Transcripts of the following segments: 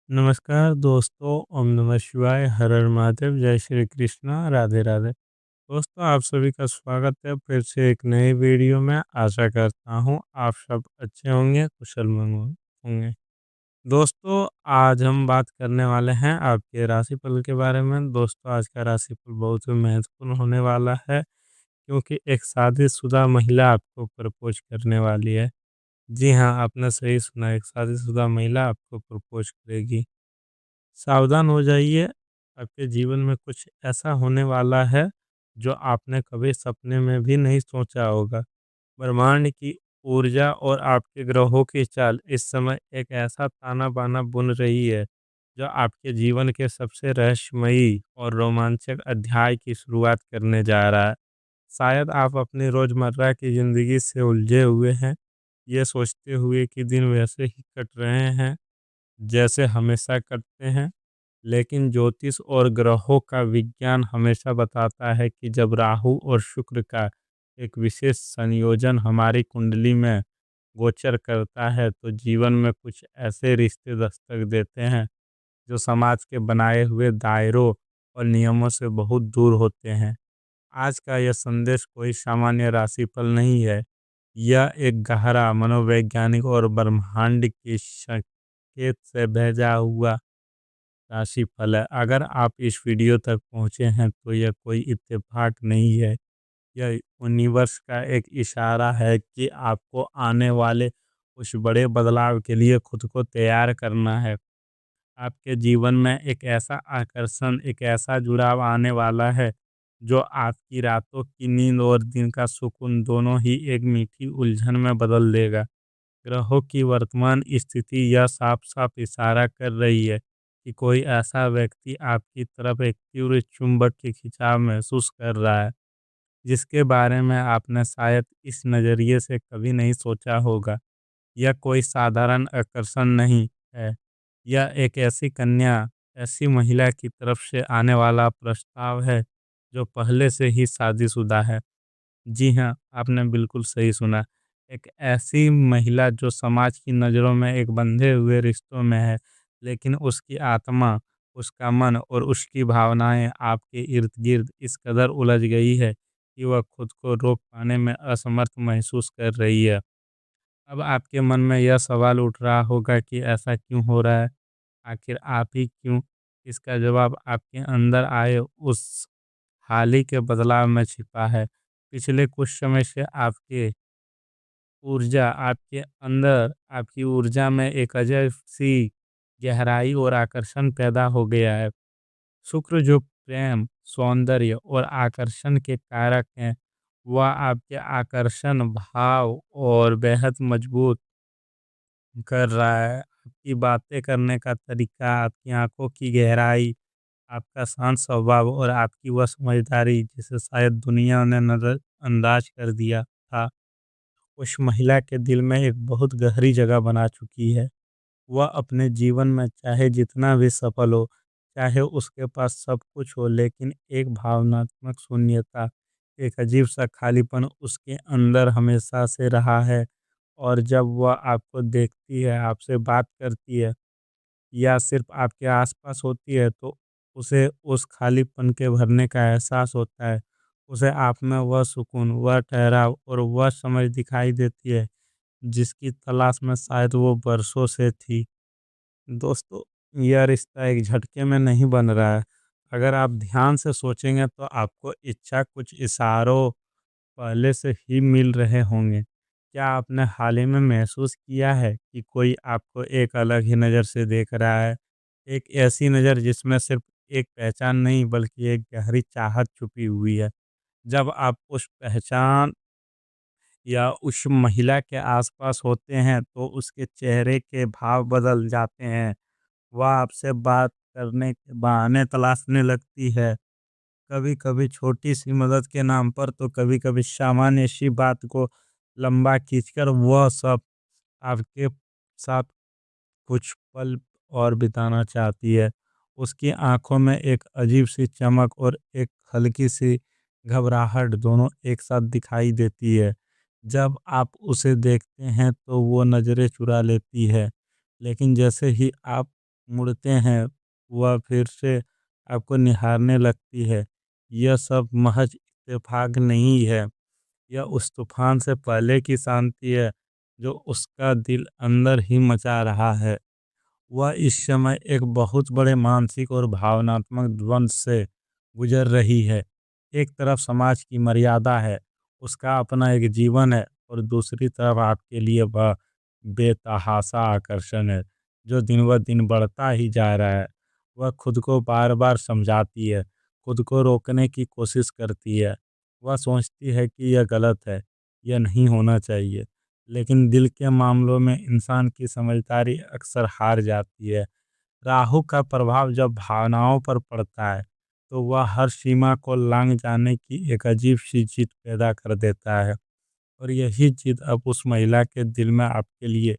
नमस्कार दोस्तों, ओम नमः शिवाय, हर हर महादेव, जय श्री कृष्णा, राधे राधे। दोस्तों, आप सभी का स्वागत है फिर से एक नई वीडियो में। आशा करता हूँ आप सब अच्छे होंगे, कुशल मंगल होंगे। दोस्तों, आज हम बात करने वाले हैं आपके राशिफल के बारे में। दोस्तों, आज का राशिफल बहुत ही महत्वपूर्ण होने वाला है, क्योंकि एक शादीशुदा महिला आपको प्रपोज करने वाली है। जी हाँ, आपने सही सुना, एक शादीशुदा महिला आपको प्रपोज करेगी। सावधान हो जाइए, आपके जीवन में कुछ ऐसा होने वाला है जो आपने कभी सपने में भी नहीं सोचा होगा। ब्रह्मांड की ऊर्जा और आपके ग्रहों की चाल इस समय एक ऐसा ताना-बाना बुन रही है, जो आपके जीवन के सबसे रहस्यमयी और रोमांचक अध्याय की शुरुआत करने जा रहा है। शायद आप अपनी रोज़मर्रा की ज़िंदगी से उलझे हुए हैं, ये सोचते हुए कि दिन वैसे ही कट रहे हैं, जैसे हमेशा कटते हैं। लेकिन ज्योतिष और ग्रहों का विज्ञान हमेशा बताता है कि जब राहु और शुक्र का एक विशेष संयोजन हमारी कुंडली में गोचर करता है, तो जीवन में कुछ ऐसे रिश्ते दस्तक देते हैं जो समाज के बनाए हुए दायरों और नियमों से बहुत दूर होते हैं। आज का यह संदेश कोई सामान्य राशिफल नहीं है, यह एक गहरा मनोवैज्ञानिक और ब्रह्मांड की संकेत से भेजा हुआ राशिफल है। अगर आप इस वीडियो तक पहुँचे हैं तो यह कोई इत्तेफाक नहीं है, यह यूनिवर्स का एक इशारा है कि आपको आने वाले उस बड़े बदलाव के लिए खुद को तैयार करना है। आपके जीवन में एक ऐसा आकर्षण, एक ऐसा जुड़ाव आने वाला है जो आपकी रातों की नींद और दिन का सुकून दोनों ही एक मीठी उलझन में बदल देगा। ग्रहों की वर्तमान स्थिति यह साफ-साफ इशारा कर रही है कि कोई ऐसा व्यक्ति आपकी तरफ एक तीव्र चुंबक के खिंचाव महसूस कर रहा है, जिसके बारे में आपने शायद इस नज़रिए से कभी नहीं सोचा होगा। यह कोई साधारण आकर्षण नहीं है, यह एक ऐसी कन्या, ऐसी महिला की तरफ से आने वाला प्रस्ताव है, जो पहले से ही शादीशुदा है। जी हाँ, आपने बिल्कुल सही सुना। एक ऐसी महिला जो समाज की नज़रों में एक बंधे हुए रिश्तों में है, लेकिन उसकी आत्मा, उसका मन और उसकी भावनाएँ आपके इर्द-गिर्द इस कदर उलझ गई है कि वह खुद को रोक पाने में असमर्थ महसूस कर रही है। अब आपके मन में यह सवाल उठ रहा होगा कि ऐसा क्यों हो रहा है? आखिर आप ही क्यों? इसका जवाब आपके अंदर आए उस हाल ही के बदलाव में छिपा है। पिछले कुछ समय से आपके अंदर आपकी ऊर्जा में एक अजब-सी गहराई और आकर्षण पैदा हो गया है। शुक्र जो प्रेम, सौंदर्य और आकर्षण के कारक हैं, वह आपके आकर्षण भाव और बेहद मजबूत कर रहा है। आपकी बातें करने का तरीका, आपकी आँखों की गहराई, आपका शांत स्वभाव और आपकी वह समझदारी जिसे शायद दुनिया ने नज़रअंदाज कर दिया था, उस महिला के दिल में एक बहुत गहरी जगह बना चुकी है। वह अपने जीवन में चाहे जितना भी सफल हो, चाहे उसके पास सब कुछ हो, लेकिन एक भावनात्मक शून्यता, एक अजीब-सा खालीपन उसके अंदर हमेशा से रहा है। और जब वह आपको देखती है, आपसे बात करती है या सिर्फ़ आपके आस-पास होती है, तो उसे उस खालीपन के भरने का एहसास होता है। उसे आप में वह सुकून, वह ठहराव और वह समझ दिखाई देती है, जिसकी तलाश में शायद वो बरसों से थी। दोस्तों, यह रिश्ता एक झटके में नहीं बन रहा है। अगर आप ध्यान से सोचेंगे तो आपको इच्छा कुछ इशारों पहले से ही मिल रहे होंगे। क्या आपने हाल ही में महसूस किया है कि कोई आपको एक अलग ही नज़र से देख रहा है? एक ऐसी नज़र जिसमें सिर्फ़ एक पहचान नहीं बल्कि एक गहरी चाहत छुपी हुई है। जब आप उस पहचान या उस महिला के आस-पास होते हैं तो उसके चेहरे के भाव बदल जाते हैं। वह आपसे बात करने के बहाने तलाशने लगती है। कभी-कभी छोटी-सी मदद के नाम पर तो कभी-कभी सामान्य-सी बात को लंबा खींचकर वह सब आपके साथ कुछ पल और बिताना चाहती है। उसकी आँखों में एक अजीब-सी चमक और एक हल्की-सी घबराहट दोनों एक साथ दिखाई देती है। जब आप उसे देखते हैं तो वो नज़रें चुरा लेती है, लेकिन जैसे ही आप मुड़ते हैं, वह फिर से आपको निहारने लगती है। यह सब महज इत्तेफाक नहीं है, यह उस तूफान से पहले की शांति है जो उसका दिल अंदर ही मचा रहा है। वह इस समय एक बहुत बड़े मानसिक और भावनात्मक द्वंद से गुजर रही है। एक तरफ समाज की मर्यादा है, उसका अपना एक जीवन है, और दूसरी तरफ आपके लिए वह बेतहाशा आकर्षण है जो दिन ब दिन बढ़ता ही जा रहा है। वह खुद को बार बार समझाती है, खुद को रोकने की कोशिश करती है। वह सोचती है कि यह गलत है, यह नहीं होना चाहिए, लेकिन दिल के मामलों में इंसान की समझदारी अक्सर हार जाती है। राहु का प्रभाव जब भावनाओं पर पड़ता है, तो वह हर सीमा को लांघ जाने की एक अजीब सी जिद पैदा कर देता है। और यही जिद अब उस महिला के दिल में आपके लिए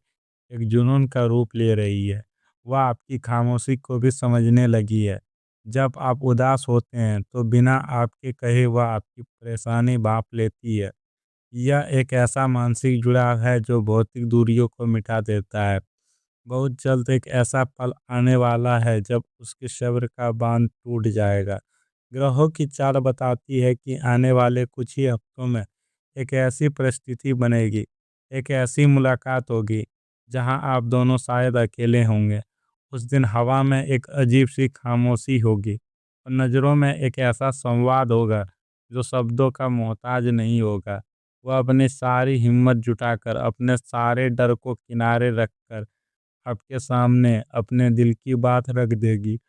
एक जुनून का रूप ले रही है। वह आपकी खामोशी को भी समझने लगी है। जब आप उदास होते हैं, तो बिना आपके कहे वह आपकी परेशानी भांप लेती है। यह एक ऐसा मानसिक जुड़ाव है जो भौतिक दूरियों को मिटा देता है। बहुत जल्द एक ऐसा पल आने वाला है जब उसके सब्र का बांध टूट जाएगा। ग्रहों की चाल बताती है कि आने वाले कुछ ही हफ्तों में एक ऐसी परिस्थिति बनेगी, एक ऐसी मुलाकात होगी जहां आप दोनों शायद अकेले होंगे। उस दिन हवा में एक अजीब सी खामोशी होगी और नज़रों में एक ऐसा संवाद होगा जो शब्दों का मोहताज नहीं होगा। वह अपनी सारी हिम्मत जुटाकर, अपने सारे डर को किनारे रखकर आपके सामने अपने दिल की बात रख देगी।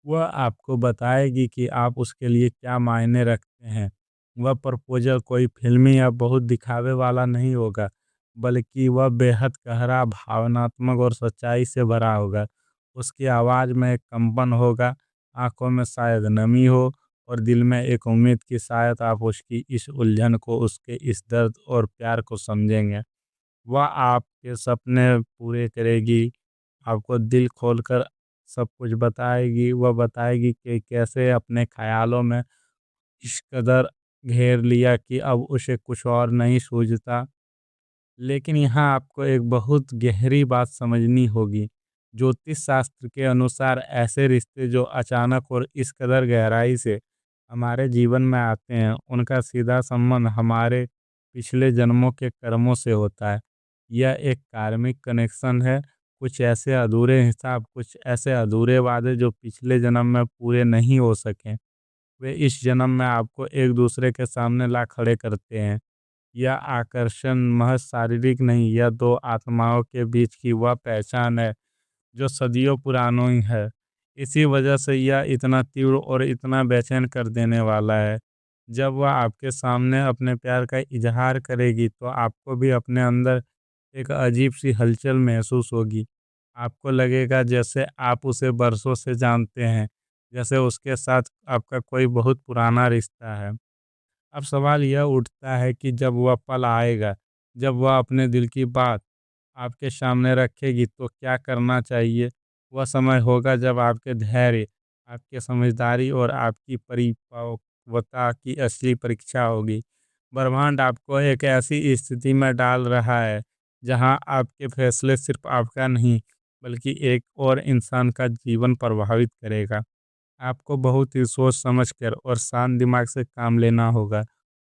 वह आपको बताएगी कि आप उसके लिए क्या मायने रखते हैं। वह प्रपोज़ल कोई फ़िल्मी या बहुत दिखावे वाला नहीं होगा, बल्कि वह बेहद गहरा, भावनात्मक और सच्चाई से भरा होगा। उसकी आवाज़ में एक कंपन होगा, आँखों में शायद नमी हो, और दिल में एक उम्मीद कि शायद आप उसकी इस उलझन को, उसके इस दर्द और प्यार को समझेंगे। वह आपके सपने पूरे करेगी, आपको दिल खोलकर सब कुछ बताएगी। वह बताएगी कि कैसे अपने ख़्यालों में इस कदर घेर लिया कि अब उसे कुछ और नहीं सूझता। लेकिन यहाँ आपको एक बहुत गहरी बात समझनी होगी। ज्योतिष शास्त्र के अनुसार ऐसे रिश्ते जो अचानक और इस कदर गहराई से हमारे जीवन में आते हैं, उनका सीधा संबंध हमारे पिछले जन्मों के कर्मों से होता है। यह एक कार्मिक कनेक्शन है। कुछ ऐसे अधूरे हिसाब, कुछ ऐसे अधूरे वादे जो पिछले जन्म में पूरे नहीं हो सके, वे इस जन्म में आपको एक दूसरे के सामने ला खड़े करते हैं। यह आकर्षण महज शारीरिक नहीं, यह दो आत्माओं के बीच की वह पहचान है जो सदियों पुरानी है। इसी वजह से यह इतना तीव्र और इतना बेचैन कर देने वाला है। जब वह आपके सामने अपने प्यार का इजहार करेगी, तो आपको भी अपने अंदर एक अजीब सी हलचल महसूस होगी। आपको लगेगा जैसे आप उसे बरसों से जानते हैं, जैसे उसके साथ आपका कोई बहुत पुराना रिश्ता है। अब सवाल यह उठता है कि जब वह पल आएगा, जब वह अपने दिल की बात आपके सामने रखेगी, तो क्या करना चाहिए? वह समय होगा जब आपके धैर्य, आपकी समझदारी और आपकी परिपक्वता की असली परीक्षा होगी। ब्रह्मांड आपको एक ऐसी स्थिति में डाल रहा है जहां आपके फैसले सिर्फ आपका नहीं, बल्कि एक और इंसान का जीवन प्रभावित करेगा। आपको बहुत ही सोच समझ कर और शांत दिमाग से काम लेना होगा।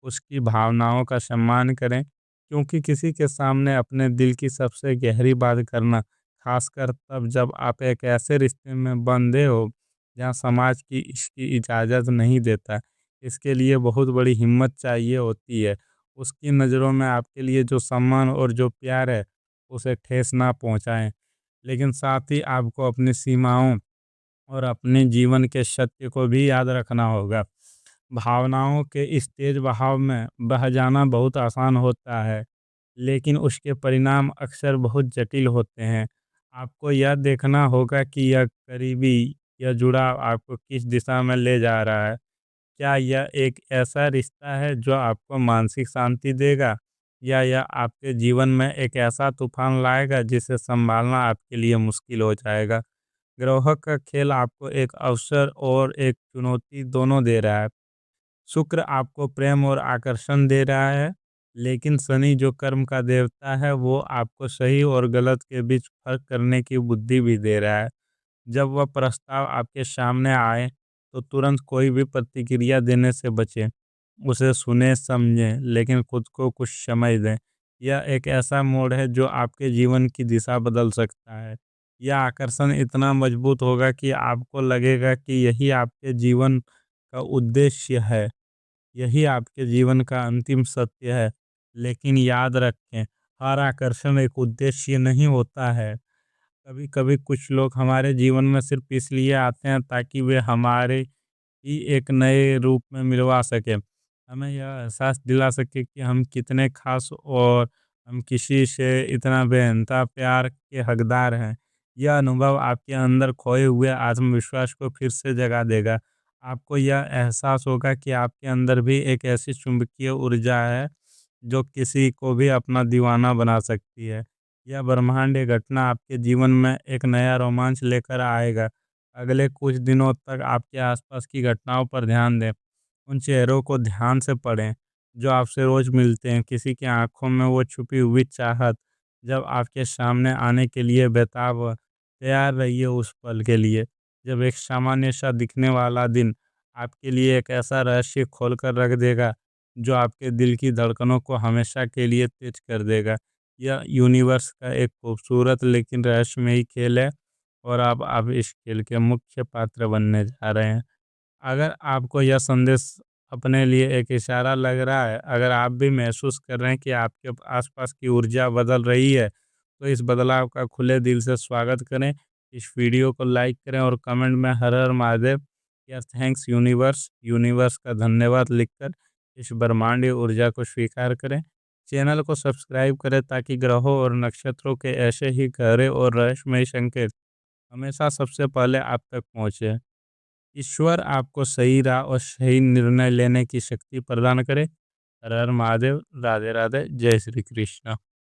उसकी भावनाओं का सम्मान करें, क्योंकि किसी के सामने अपने दिल की सबसे गहरी बात करना, खासकर तब जब आप एक ऐसे रिश्ते में बंधे हो जहां समाज की इसकी इजाज़त नहीं देता, इसके लिए बहुत बड़ी हिम्मत चाहिए होती है। उसकी नज़रों में आपके लिए जो सम्मान और जो प्यार है, उसे ठेस ना पहुंचाएं, लेकिन साथ ही आपको अपनी सीमाओं और अपने जीवन के सत्य को भी याद रखना होगा। भावनाओं के इस तेज बहाव में बह जाना बहुत आसान होता है, लेकिन उसके परिणाम अक्सर बहुत जटिल होते हैं। आपको यह देखना होगा कि यह करीबी, यह जुड़ाव आपको किस दिशा में ले जा रहा है। क्या यह एक ऐसा रिश्ता है जो आपको मानसिक शांति देगा, या यह आपके जीवन में एक ऐसा तूफान लाएगा जिसे संभालना आपके लिए मुश्किल हो जाएगा। ग्रहों का खेल आपको एक अवसर और एक चुनौती दोनों दे रहा है। शुक्र आपको प्रेम और आकर्षण दे रहा है, लेकिन शनि जो कर्म का देवता है, वो आपको सही और गलत के बीच फर्क करने की बुद्धि भी दे रहा है। जब वह प्रस्ताव आपके सामने आए तो तुरंत कोई भी प्रतिक्रिया देने से बचें। उसे सुने समझें, लेकिन खुद को कुछ समय दें। यह एक ऐसा मोड़ है जो आपके जीवन की दिशा बदल सकता है। यह आकर्षण इतना मजबूत होगा कि आपको लगेगा कि यही आपके जीवन का उद्देश्य है, यही आपके जीवन का अंतिम सत्य है। लेकिन याद रखें, हर आकर्षण एक उद्देश्य नहीं होता है। कभी कभी कुछ लोग हमारे जीवन में सिर्फ इसलिए आते हैं ताकि वे हमारे ही एक नए रूप में मिलवा सके, हमें यह एहसास दिला सके कि हम कितने खास और हम किसी से इतना बेअंता प्यार के हकदार हैं। यह अनुभव आपके अंदर खोए हुए आत्मविश्वास को फिर से जगा देगा। आपको यह एहसास होगा कि आपके अंदर भी एक ऐसी चुंबकीय ऊर्जा है जो किसी को भी अपना दीवाना बना सकती है। यह ब्रह्मांड घटना आपके जीवन में एक नया रोमांच लेकर आएगा। अगले कुछ दिनों तक आपके आसपास की घटनाओं पर ध्यान दें। उन चेहरों को ध्यान से पढ़ें जो आपसे रोज मिलते हैं। किसी की आंखों में वो छुपी हुई चाहत जब आपके सामने आने के लिए बेताब हो, तैयार रहिए उस पल के लिए जब एक सामान्य सा दिखने वाला दिन आपके लिए एक ऐसा रहस्य खोल कर रख देगा जो आपके दिल की धड़कनों को हमेशा के लिए तेज कर देगा। यह यूनिवर्स का एक खूबसूरत लेकिन रहस्यमयी खेल है और आप इस खेल के मुख्य पात्र बनने जा रहे हैं। अगर आपको यह संदेश अपने लिए एक इशारा लग रहा है, अगर आप भी महसूस कर रहे हैं कि आपके आसपास की ऊर्जा बदल रही है, तो इस बदलाव का खुले दिल से स्वागत करें। इस वीडियो को लाइक करें और कमेंट में हर हर महादेव या थैंक्स यूनिवर्स यूनिवर्स का धन्यवाद लिखकर इस ब्रह्मांडीय ऊर्जा को स्वीकार करें। चैनल को सब्सक्राइब करें ताकि ग्रहों और नक्षत्रों के ऐसे ही गहरे और रहस्यमय संकेत हमेशा सबसे पहले आप तक पहुँचे। ईश्वर आपको सही राह और सही निर्णय लेने की शक्ति प्रदान करे। हर हर महादेव। राधे राधे। जय श्री कृष्ण।